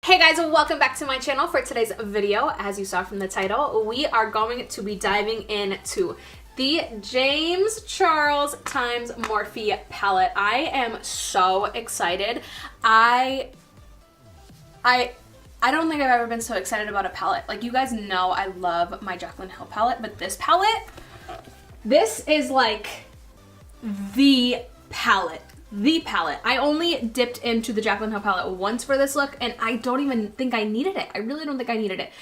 Hey guys, welcome back to my channel. For today's video, as you saw from the title, we are going to be diving into the James Charles times Morphe palette. I am so excited. I don't think I've ever been so excited about a palette. Like, you guys know I love my Jaclyn Hill palette, but this palette, this is like the palette. I only dipped into the Jaclyn Hill palette once for this look, and I don't even think I needed it. I really don't think I needed it.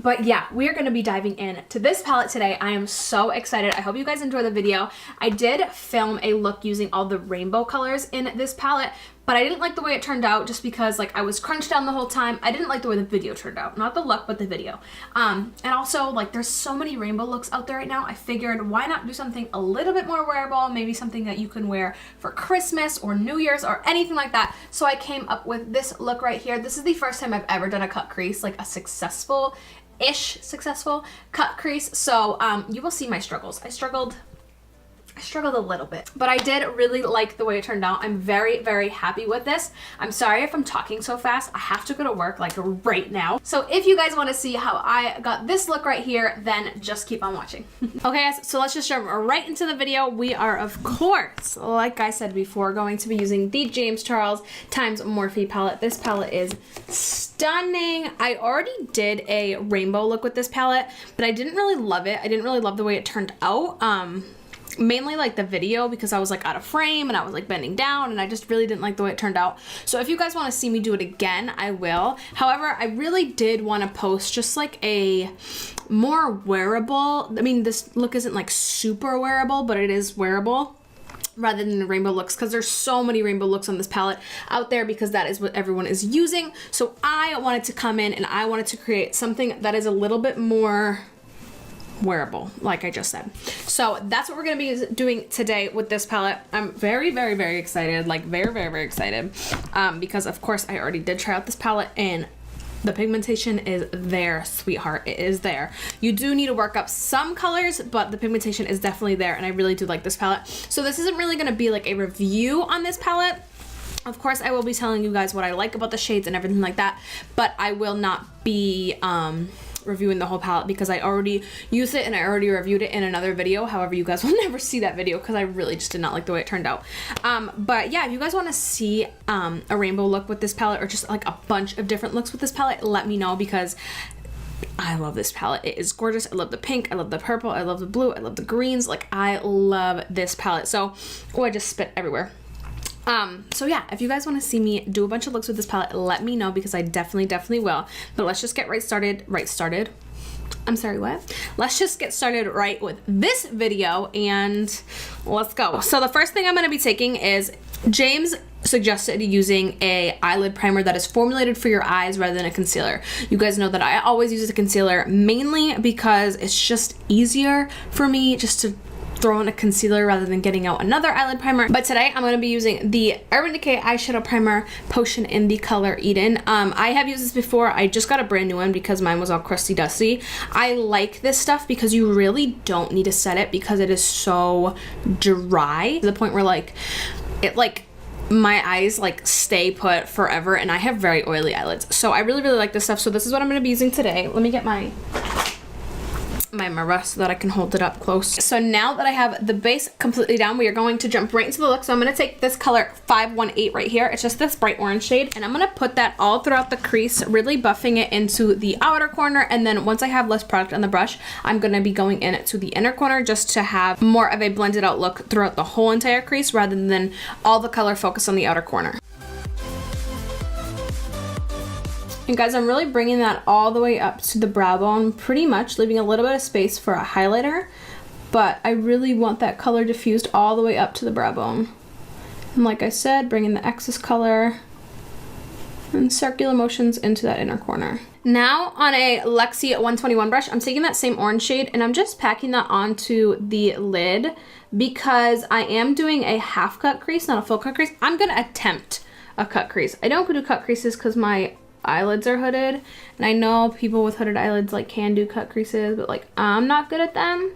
But yeah, we are going to be diving into this palette today. I am so excited. I hope you guys enjoy the video. I did film a look using all the rainbow colors in this palette, but I didn't like the way it turned out just because like I was crunched down the whole time. I didn't like the way the video turned out. Not the look, but the video. And also, like, there's so many rainbow looks out there right now. I figured, why not do something a little bit more wearable, maybe something that you can wear for Christmas or New Year's or anything like that. So I came up with this look right here. This is the first time I've ever done a cut crease, like a successful cut crease. So you will see my struggles. I struggled a little bit, but I did really like the way it turned out. I'm very, very happy with this. I'm sorry if I'm talking so fast. I have to go to work like right now. So if you guys want to see how I got this look right here, then just keep on watching. Okay guys, so let's just jump right into the video. We are, of course, like I said before, going to be using the James Charles times Morphe palette. This palette is stunning. I already did a rainbow look with this palette, but I didn't really love it. I didn't really love the way it turned out. Mainly like the video, because I was like out of frame and I was like bending down, and I just really didn't like the way it turned out. So if you guys want to see me do it again, I will. However, I really did want to post just like a more wearable, I mean, this look isn't like super wearable, but it is wearable, rather than the rainbow looks, because there's so many rainbow looks on this palette out there because that is what everyone is using. So I wanted to come in and I wanted to create something that is a little bit more wearable, like I just said. So that's what we're gonna be doing today with this palette. I'm very, very, very excited, like very, very, very excited, because of course I already did try out this palette and the pigmentation is there, sweetheart. It is there. You do need to work up some colors, but the pigmentation is definitely there, and I really do like this palette. So this isn't really gonna be like a review on this palette. Of course, I will be telling you guys what I like about the shades and everything like that, but I will not be reviewing the whole palette because I already used it and I already reviewed it in another video. However, you guys will never see that video because I really just did not like the way it turned out. But yeah, if you guys want to see a rainbow look with this palette, or just like a bunch of different looks with this palette, let me know, because I love this palette. It is gorgeous. I love the pink, I love the purple, I love the blue, I love the greens. Like, I love this palette. So, oh, I just spit everywhere. So yeah, if you guys want to see me do a bunch of looks with this palette, let me know, because I definitely will. But let's just get started. I'm sorry, what? Let's just get started right with this video and let's go. So the first thing I'm going to be taking is, James suggested using a eyelid primer that is formulated for your eyes rather than a concealer. You guys know that I always use a concealer, mainly because it's just easier for me just to throw in a concealer rather than getting out another eyelid primer. But today I'm going to be using the Urban Decay eyeshadow primer potion in the color Eden. I have used this before. I just got a brand new one because mine was all crusty dusty. I like this stuff because you really don't need to set it, because it is so dry to the point where like it my eyes like stay put forever, and I have very oily eyelids. So I really like this stuff. So this is what I'm going to be using today. Let me get my mirror so that I can hold it up close. So now that I have the base completely down, we are going to jump right into the look. So I'm going to take this color 518 right here. It's just this bright orange shade, and I'm going to put that all throughout the crease, really buffing it into the outer corner. And then once I have less product on the brush, I'm going to be going in to the inner corner just to have more of a blended out look throughout the whole entire crease, rather than all the color focused on the outer corner. And guys, I'm really bringing that all the way up to the brow bone, pretty much leaving a little bit of space for a highlighter, but I really want that color diffused all the way up to the brow bone. And like I said, bringing the excess color and circular motions into that inner corner. Now on a Lexi 121 brush, I'm taking that same orange shade and I'm just packing that onto the lid, because I am doing a half cut crease, not a full cut crease. I'm gonna attempt a cut crease. I don't do cut creases because my eyelids are hooded, and I know people with hooded eyelids like can do cut creases, but like I'm not good at them.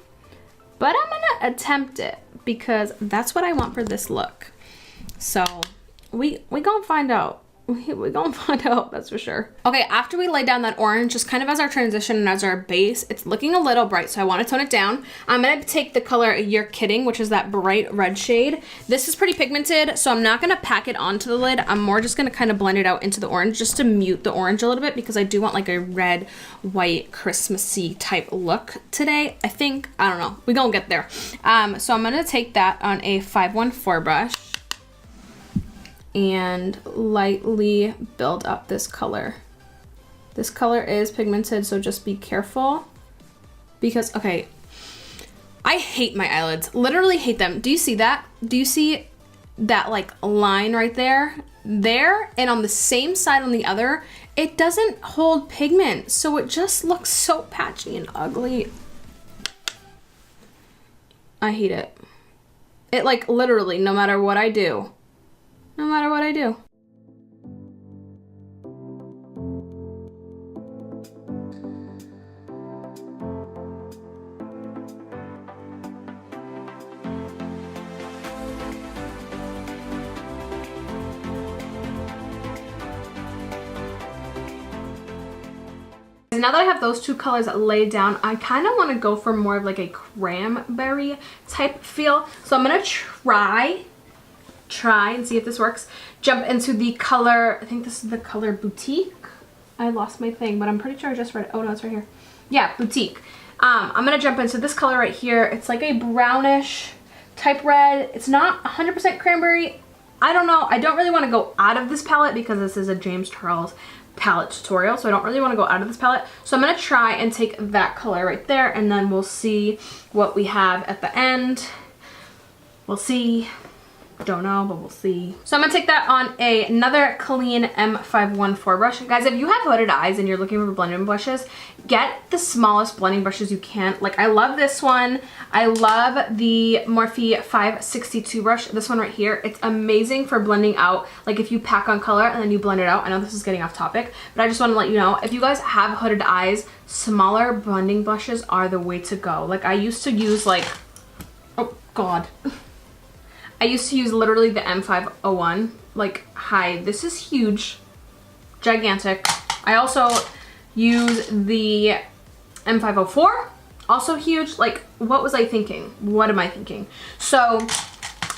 But I'm gonna attempt it because that's what I want for this look. So we gonna find out We're gonna find out, that's for sure. Okay, after we lay down that orange, just kind of as our transition and as our base, it's looking a little bright, so I want to tone it down. I'm gonna take the color You're Kidding, which is that bright red shade. This is pretty pigmented, so I'm not gonna pack it onto the lid. I'm more just gonna kind of blend it out into the orange just to mute the orange a little bit, because I do want like a red, white, Christmassy type look today. I think, I don't know, we gonna get there. So I'm gonna take that on a 514 brush and lightly build up this color. This color is pigmented, so just be careful because, okay, I hate my eyelids, literally hate them. Do you see that? Do you see that like line right there? There, and on the same side on the other, it doesn't hold pigment, so it just looks so patchy and ugly. I hate it. It like literally, no matter what I do, no matter what I do. Now that I have those two colors laid down, I kind of want to go for more of like a cranberry type feel. So I'm going to try and see if this works. Jump into the color, I think this is the color Boutique. I lost my thing, but I'm pretty sure I just read it. Oh no, it's right here. Yeah, Boutique. I'm going to jump into this color right here. It's like a brownish type red. It's not 100% cranberry. I don't know. I don't really want to go out of this palette because this is a James Charles palette tutorial, so I don't really want to go out of this palette. So I'm going to try and take that color right there, and then we'll see what we have at the end. We'll see. Don't know, but we'll see. So I'm gonna take that on another clean M514 brush. Guys, if you have hooded eyes and you're looking for blending brushes, get the smallest blending brushes you can. Like, I love this one. I love the Morphe 562 brush, this one right here. It's amazing for blending out, like if you pack on color and then you blend it out. I know this is getting off topic, but I just want to let you know, if you guys have hooded eyes, smaller blending brushes are the way to go. Like, I used to use like, oh God. I used to use literally the M501. Like, hi, this is huge, gigantic. I also use the M504, also huge. Like, what was I thinking? What am I thinking? So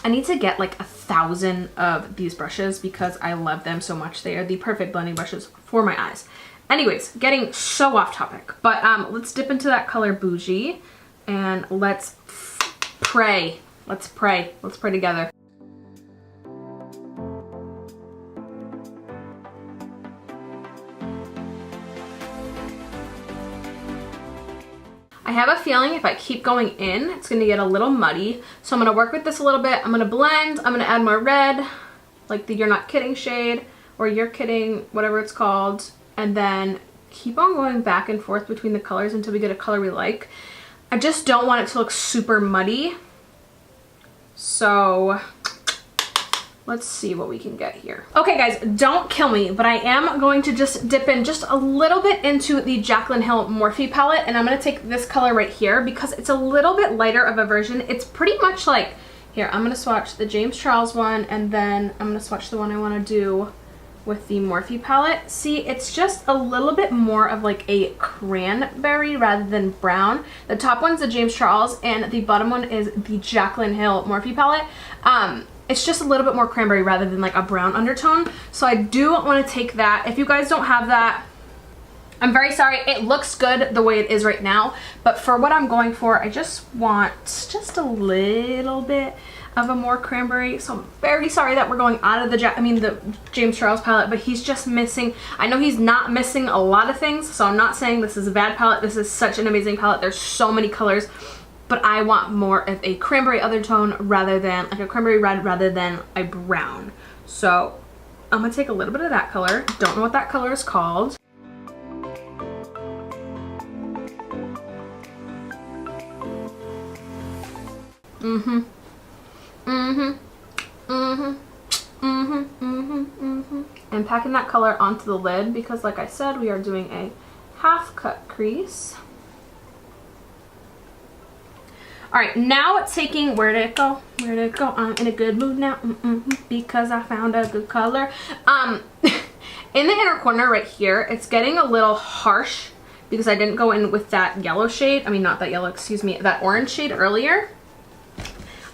I need to get like 1,000 of these brushes because I love them so much. They are the perfect blending brushes for my eyes. Anyways, getting so off topic, but let's dip into that color Bougie and let's pray. Let's pray. Let's pray together. I have a feeling if I keep going in, it's going to get a little muddy. So I'm going to work with this a little bit. I'm going to blend. I'm going to add more red, like the You're Not Kidding shade, or You're Kidding, whatever it's called. And then keep on going back and forth between the colors until we get a color we like. I just don't want it to look super muddy. So let's see what we can get here. Okay guys, don't kill me, but I am going to just dip in just a little bit into the Jaclyn Hill Morphe palette, and I'm going to take this color right here because it's a little bit lighter of a version. It's pretty much like, here, I'm going to swatch the James Charles one, and then I'm going to swatch the one I want to do with the Morphe palette. See, it's just a little bit more of like a cranberry rather than brown. The top one's the James Charles and the bottom one is the Jaclyn Hill Morphe palette. It's just a little bit more cranberry rather than like a brown undertone. So I do want to take that. If you guys don't have that, I'm very sorry. It looks good the way it is right now, but for what I'm going for, I just want just a little bit of a more cranberry. So I'm very sorry that we're going out of the James Charles palette, but he's just missing, I know he's not missing a lot of things, so I'm not saying this is a bad palette. This is such an amazing palette. There's so many colors, but I want more of a cranberry undertone rather than like a cranberry red rather than a brown. So I'm gonna take a little bit of that color. Don't know what that color is called. And packing that color onto the lid because, like I said, we are doing a half cut crease. All right, now it's taking, where did it go? Where did it go? I'm in a good mood now because I found a good color. In the inner corner right here, it's getting a little harsh because I didn't go in with that yellow shade. I mean, not that yellow, excuse me, that orange shade earlier.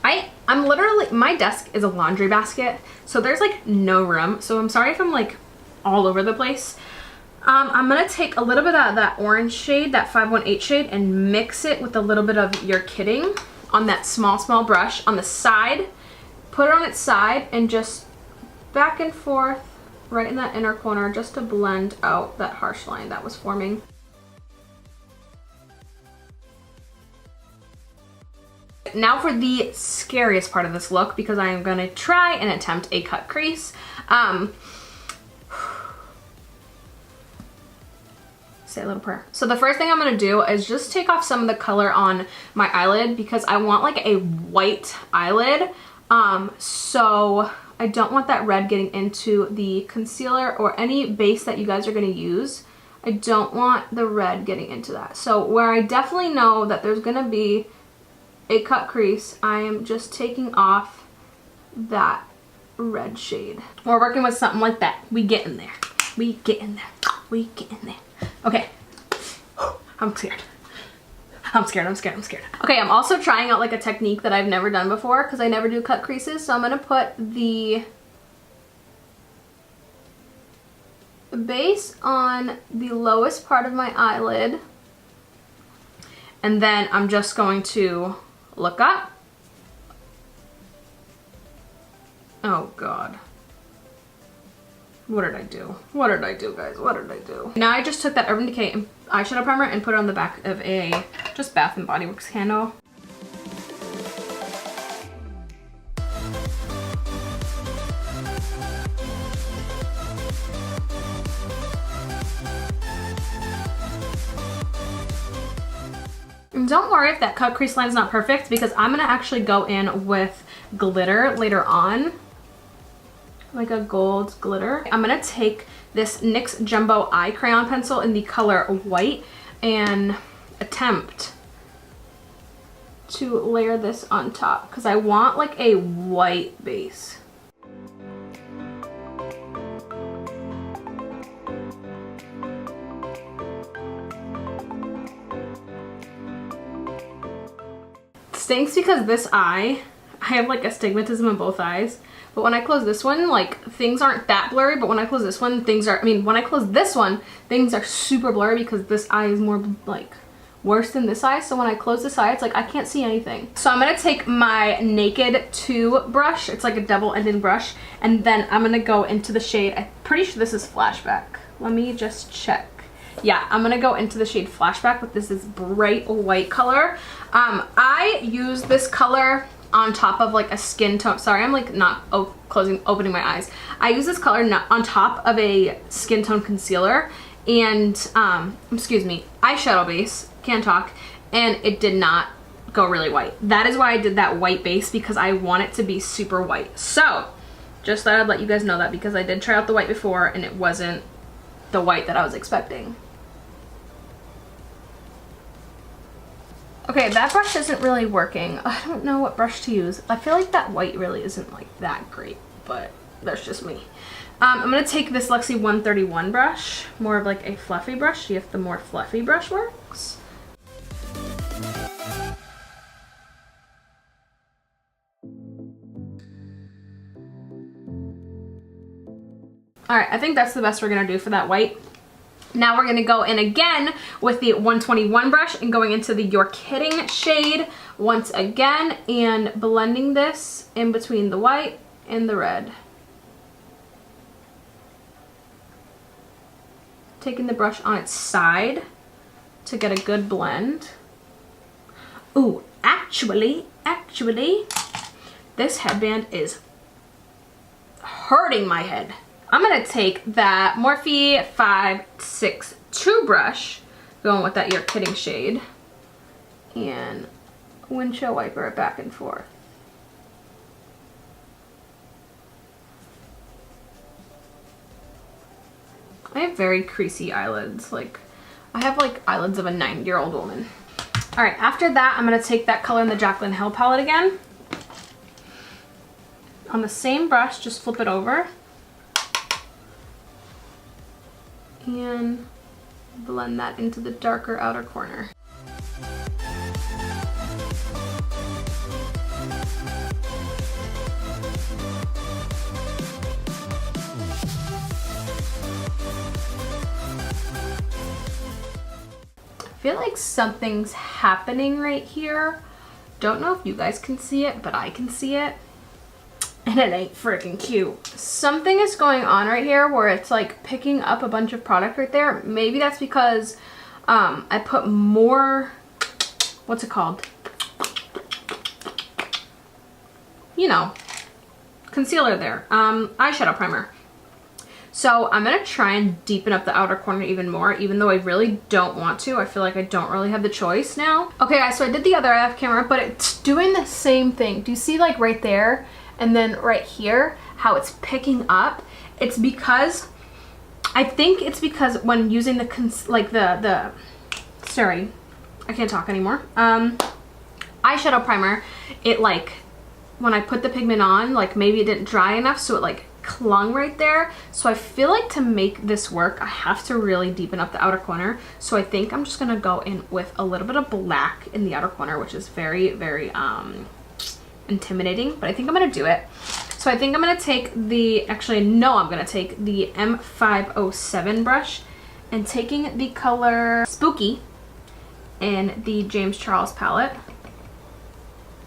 I'm literally, my desk is a laundry basket, so there's like no room. So I'm sorry if I'm like all over the place. I'm gonna take a little bit of that orange shade, that 518 shade, and mix it with a little bit of You're Kidding on that small brush on the side. Put it on its side and just back and forth right in that inner corner just to blend out that harsh line that was forming. Now for the scariest part of this look, because I am gonna try and attempt a cut crease. Say a little prayer. So the first thing I'm gonna do is just take off some of the color on my eyelid because I want like a white eyelid. So I don't want that red getting into the concealer or any base that you guys are gonna use. I don't want the red getting into that. So where I definitely know that there's gonna be a cut crease, I am just taking off that red shade. We're working with something like that. We get in there. We get in there. We get in there. Okay. I'm scared. I'm scared. Okay, I'm also trying out like a technique that I've never done before because I never do cut creases. So I'm gonna put the base on the lowest part of my eyelid, and then I'm just going to look up. Oh God. What did I do? What did I do, guys? What did I do? Now I just took that Urban Decay eyeshadow primer and put it on the back of a just Bath & Body Works candle. And don't worry if that cut crease line is not perfect because I'm gonna actually go in with glitter later on. Like a gold glitter. I'm gonna take this NYX Jumbo Eye Crayon Pencil in the color white and attempt to layer this on top because I want like a white base. Stinks because this eye, I have like astigmatism in both eyes. But when I close this one, like things aren't that blurry, but when I close this one, things are, when I close this one, things are super blurry because this eye is more like worse than this eye. So when I close this eye, it's like I can't see anything. So I'm gonna take my Naked 2 brush, it's like a double-ended brush, and then I'm gonna go into the shade, I'm pretty sure this is Flashback. Let me just check. Yeah, I'm gonna go into the shade Flashback with this bright white color. I use this color on top of like a skin tone. Sorry, I'm like not opening my eyes. I use this color on top of a skin tone concealer and excuse me, eyeshadow base, can't talk, and it did not go really white. That is why I did that white base, because I want it to be super white. So just thought I'd let you guys know that because I did try out the white before and it wasn't the white that I was expecting. Okay, that brush isn't really working. I don't know what brush to use. I feel like that white really isn't like that great, but that's just me. I'm gonna take this Luxie 131 brush, more of like a fluffy brush. See if the more fluffy brush works. All right, I think that's the best we're gonna do for that white. Now we're gonna go in again with the 121 brush and going into the You're Kidding shade once again and blending this in between the white and the red. Taking the brush on its side to get a good blend. Ooh, actually, this headband is hurting my head. I'm gonna take that Morphe 562 brush, going with that You're Kidding shade, and windshield wiper it back and forth. I have very creasy eyelids. Like, I have like eyelids of a 90-year-old woman. All right, after that, I'm gonna take that color in the Jaclyn Hill palette again. On the same brush, just flip it over. and blend that into the darker outer corner. I feel like something's happening right here. Don't know if you guys can see it, but I can see it. And it ain't freaking cute. Something is going on right here where it's like picking up a bunch of product right there. Maybe that's because I put more, what's it called? You know, concealer there. Eyeshadow primer. So I'm gonna try and deepen up the outer corner even more, even though I really don't want to. I feel like I don't really have the choice now. Okay guys, so I did the other eye off camera, but it's doing the same thing. Do you see like right there and then right here, how it's picking up? It's because, I think it's because when using the, sorry, I can't talk anymore. Eyeshadow primer, it like, when I put the pigment on, like maybe it didn't dry enough, so it like clung right there. So I feel like to make this work, I have to really deepen up the outer corner. So I think I'm just gonna go in with a little bit of black in the outer corner, which is very, very intimidating, but I think I'm gonna do it. So I think I'm gonna take the, actually no, I'm gonna take the M507 brush and taking the color Spooky in the James Charles palette.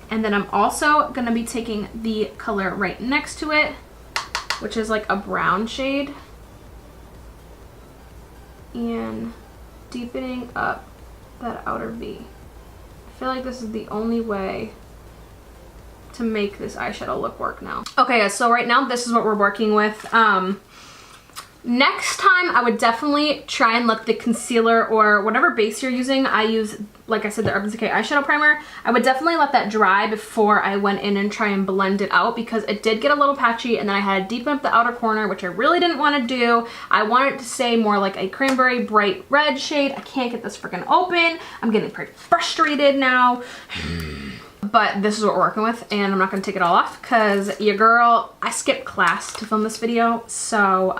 And then I'm also gonna be taking the color right next to it, which is like a brown shade, and deepening up that outer V. I feel like this is the only way to make this eyeshadow look work now. Okay guys, so right now this is what we're working with. Next time I would definitely try and let the concealer or whatever base you're using, I use, like I said, the Urban Decay eyeshadow primer. I would definitely let that dry before I went in and try and blend it out, because it did get a little patchy, and then I had to deepen up the outer corner, which I really didn't want to do. I wanted it to stay more like a cranberry bright red shade. I can't get this freaking open. I'm getting pretty frustrated now. But this is what we're working with, and I'm not going to take it all off because your girl, I skipped class to film this video, so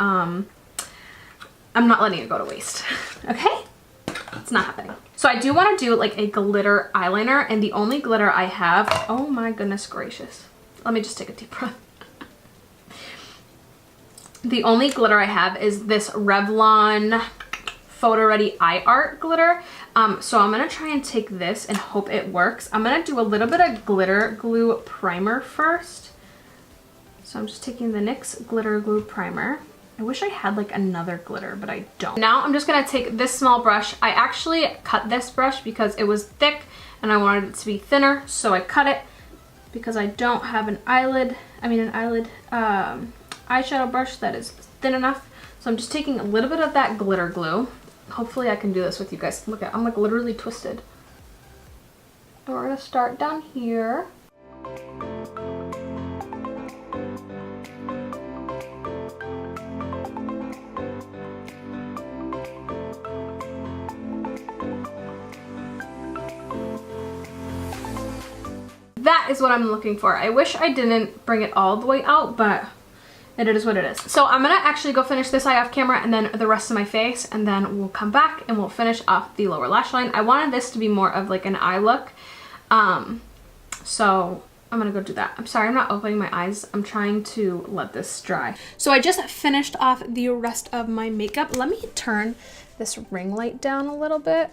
I'm not letting it go to waste. Okay? It's not happening. So I do want to do like a glitter eyeliner, and the only glitter I have, oh my goodness gracious. Let me just take a deep breath. The only glitter I have is this Revlon Photo Ready Eye Art glitter. So I'm gonna try and take this and hope it works. I'm gonna do a little bit of glitter glue primer first. So I'm just taking the NYX glitter glue primer. I wish I had like another glitter, but I don't. Now I'm just gonna take this small brush. I actually cut this brush because it was thick and I wanted it to be thinner, so I cut it because I don't have an eyeshadow brush that is thin enough. So I'm just taking a little bit of that glitter glue. Hopefully I can do this with you guys. Look at, I'm like literally twisted. And we're gonna start down here. That is what I'm looking for. I wish I didn't bring it all the way out, but it is what it is. So I'm gonna actually go finish this eye off camera and then the rest of my face, and then we'll come back and we'll finish off the lower lash line. I wanted this to be more of like an eye look. So I'm gonna go do that. I'm sorry, I'm not opening my eyes. I'm trying to let this dry. So I just finished off the rest of my makeup. Let me turn this ring light down a little bit.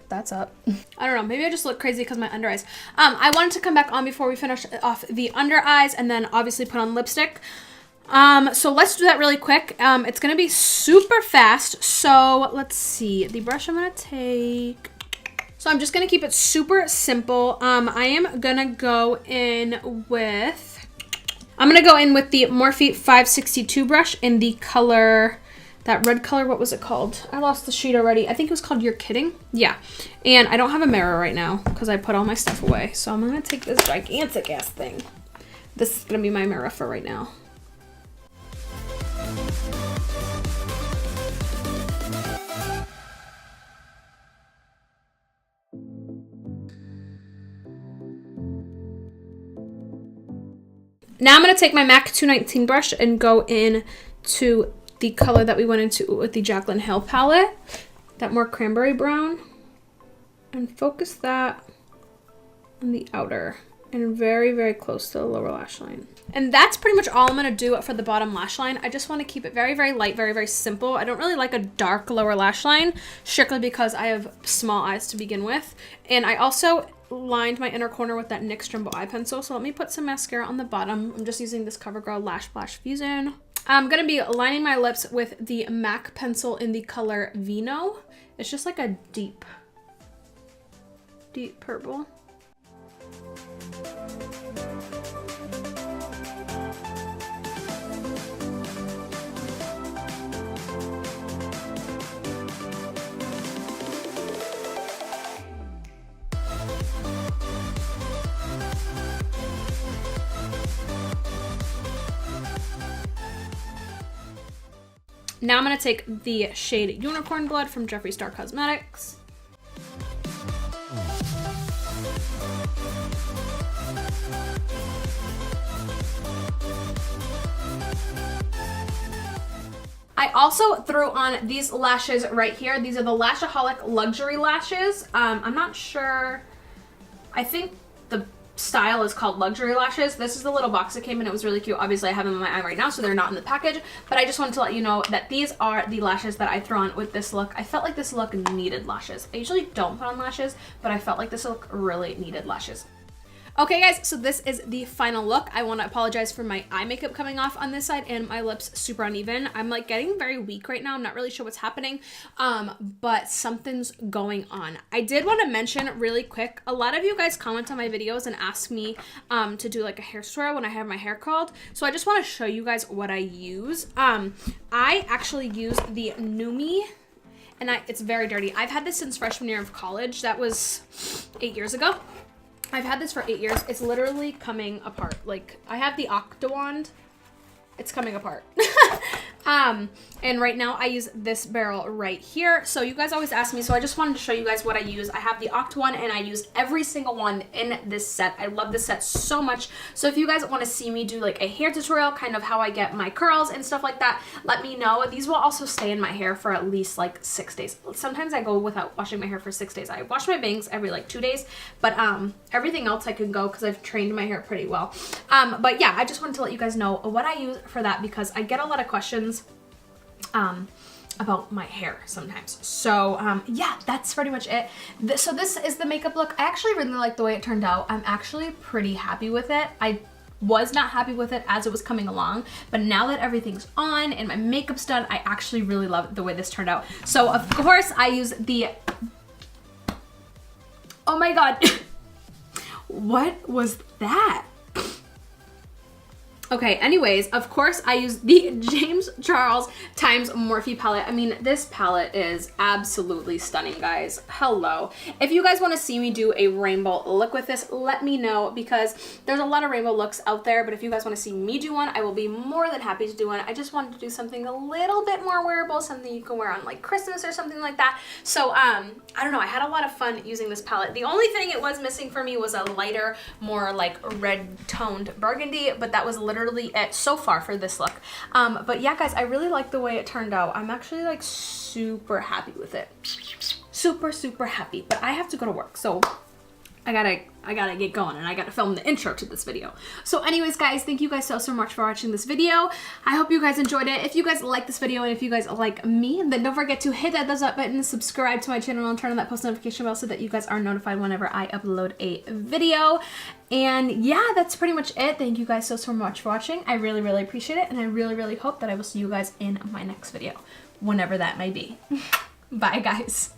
That's up. I don't know, maybe I just look crazy because my under eyes. I wanted to come back on before we finish off the under eyes and then obviously put on lipstick. So let's do that really quick. It's gonna be super fast. So let's see, the brush I'm gonna take. So I'm just gonna keep it super simple. I am gonna go in with, the Morphe 562 brush in the color, that red color, what was it called? I lost the sheet already. I think it was called You're Kidding. Yeah. And I don't have a mirror right now because I put all my stuff away. So I'm gonna take this gigantic ass thing. This is gonna be my mirror for right now. Now I'm gonna take my MAC 219 brush and go in to the color that we went into with the Jaclyn Hill palette, that more cranberry brown, and focus that on the outer and very, very close to the lower lash line. And that's pretty much all I'm gonna do for the bottom lash line. I just wanna keep it very, very light, very, very simple. I don't really like a dark lower lash line, strictly because I have small eyes to begin with. And I also lined my inner corner with that NYX Jumbo Eye Pencil. So let me put some mascara on the bottom. I'm just using this CoverGirl Lash Splash Fusion. I'm gonna be lining my lips with the MAC pencil in the color Vino. It's just like a deep purple. Now I'm going to take the shade Unicorn Blood from Jeffree Star Cosmetics. I also threw on these lashes right here. These are the Lashaholic Luxury Lashes. I'm not sure. I think the style is called Luxury Lashes. This is the little box that came in. It was really cute. Obviously I have them in my eye right now, so they're not in the package, but I just wanted to let you know that these are the lashes that I threw on with this look. I felt like this look needed lashes. I usually don't put on lashes, but I felt like this look really needed lashes. Okay guys, so this is the final look. I want to apologize for my eye makeup coming off on this side and my lips super uneven. I'm like getting very weak right now. I'm not really sure what's happening, but something's going on. I did want to mention really quick, a lot of you guys comment on my videos and ask me to do like a hair tutorial when I have my hair curled. So I just want to show you guys what I use. I actually use the Numi, and it's very dirty. I've had this since freshman year of college. That was 8 years ago. I've had this for 8 years. It's literally coming apart. Like, I have the Octa wand. It's coming apart. And right now I use this barrel right here. So you guys always ask me, so I just wanted to show you guys what I use. I have the Octa one and I use every single one in this set. I love this set so much. So if you guys want to see me do like a hair tutorial, kind of how I get my curls and stuff like that, let me know. These will also stay in my hair for at least like 6 days. Sometimes I go without washing my hair for 6 days. I wash my bangs every like 2 days, but everything else I can go because I've trained my hair pretty well. But yeah, I just wanted to let you guys know what I use for that because I get a lot of questions about my hair sometimes. So yeah, that's pretty much it. So this is the makeup look. I actually really like the way it turned out. I'm actually pretty happy with it. I was not happy with it as it was coming along, but now that everything's on and my makeup's done, I actually really love the way this turned out. So of course I use the, oh my God, what was that? Okay, anyways, of course I use the James Charles times Morphe palette. I mean, this palette is absolutely stunning, guys. Hello. If you guys want to see me do a rainbow look with this, let me know because there's a lot of rainbow looks out there, but if you guys want to see me do one, I will be more than happy to do one. I just wanted to do something a little bit more wearable, something you can wear on like Christmas or something like that. So, I don't know, I had a lot of fun using this palette. The only thing it was missing for me was a lighter, more like red toned burgundy, but that was literally it so far for this look. But yeah, guys, I really like the way it turned out. I'm actually like super happy with it. Super, super happy, but I have to go to work. So I gotta get going and I gotta film the intro to this video. So anyways, guys, thank you guys so much for watching this video. I hope you guys enjoyed it. If you guys like this video and if you guys like me, then don't forget to hit that thumbs up button, subscribe to my channel, and turn on that post notification bell so that you guys are notified whenever I upload a video. And yeah, that's pretty much it. Thank you guys so much for watching. I really, really appreciate it, and I really, really hope that I will see you guys in my next video, whenever that may be. Bye, guys.